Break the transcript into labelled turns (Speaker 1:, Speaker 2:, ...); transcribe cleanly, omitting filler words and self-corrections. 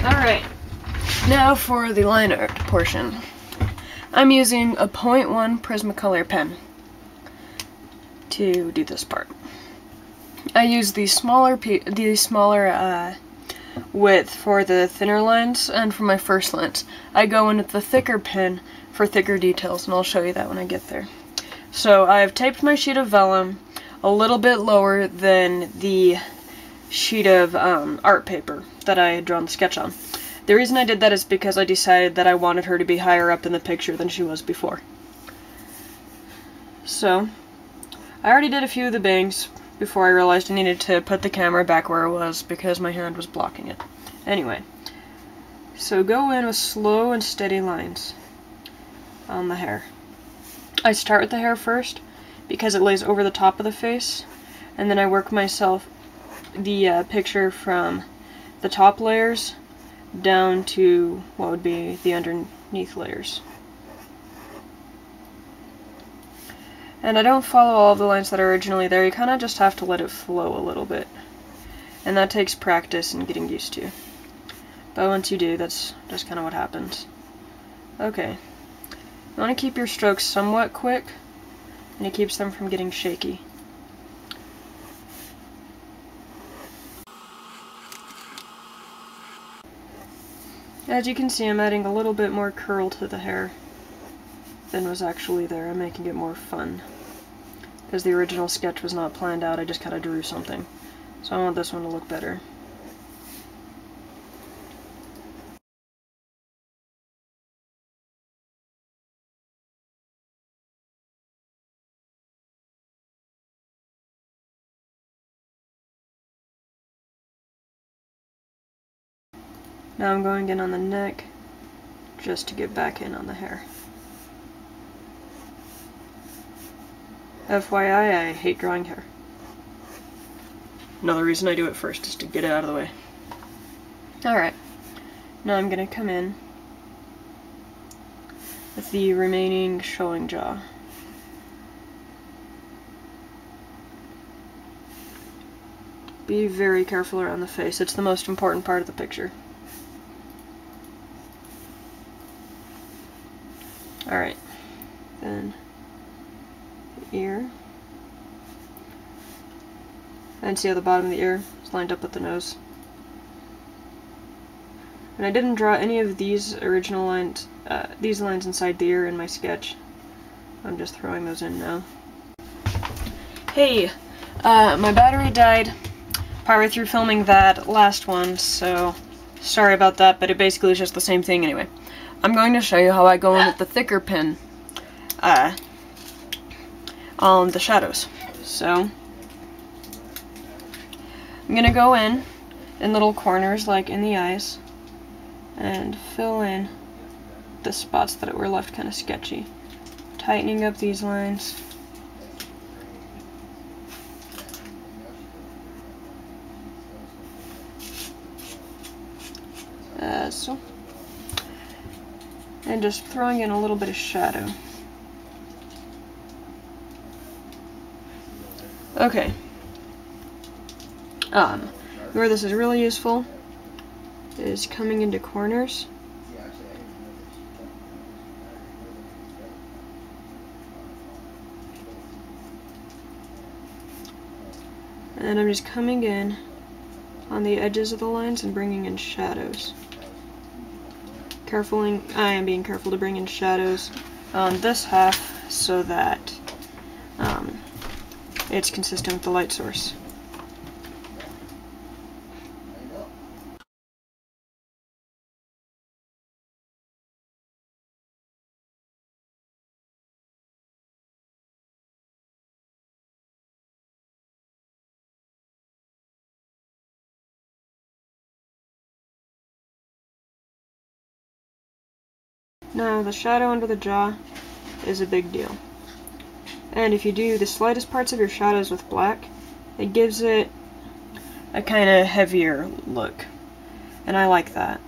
Speaker 1: Alright, now for the line art portion. I'm using a 0.1 Prismacolor pen to do this part. I use the smaller width for the thinner lines, and for my first lines, I go in with the thicker pen for thicker details, and I'll show you that when I get there. So I've taped my sheet of vellum a little bit lower than the sheet of art paper that I had drawn the sketch on. The reason I did that is because I decided that I wanted her to be higher up in the picture than she was before. So, I already did a few of the bangs before I realized I needed to put the camera back where it was because my hand was blocking it. Anyway, so go in with slow and steady lines on the hair. I start with the hair first because it lays over the top of the face, and then I work myself the picture from the top layers down to what would be the underneath layers. And I don't follow all of the lines that are originally there, you kind of just have to let it flow a little bit. And that takes practice and getting used to. But once you do, that's just kind of what happens. Okay. You want to keep your strokes somewhat quick, and it keeps them from getting shaky. As you can see, I'm adding a little bit more curl to the hair than was actually there. I'm making it more fun. Because the original sketch was not planned out, I just kind of drew something. So I want this one to look better. Now I'm going in on the neck, just to get back in on the hair. FYI, I hate drawing hair. Another reason I do it first is to get it out of the way. Alright, now I'm going to come in with the remaining showing jaw. Be very careful around the face, it's the most important part of the picture. Alright, then the ear. And see how the bottom of the ear is lined up with the nose. And I didn't draw any of these original lines, these lines inside the ear in my sketch. I'm just throwing those in now. Hey, my battery died partway through filming that last one, so sorry about that, but it basically is just the same thing anyway. I'm going to show you how I go in with the thicker pen on the shadows. So, I'm going to go in little corners like in the eyes and fill in the spots that were left kind of sketchy. Tightening up these lines. So. And just throwing in a little bit of shadow. Okay. Where this is really useful is coming into corners. And I'm just coming in on the edges of the lines and bringing in shadows. I am being careful to bring in shadows on this half so that it's consistent with the light source. Now, the shadow under the jaw is a big deal. And if you do the slightest parts of your shadows with black, it gives it a kind of heavier look. And I like that.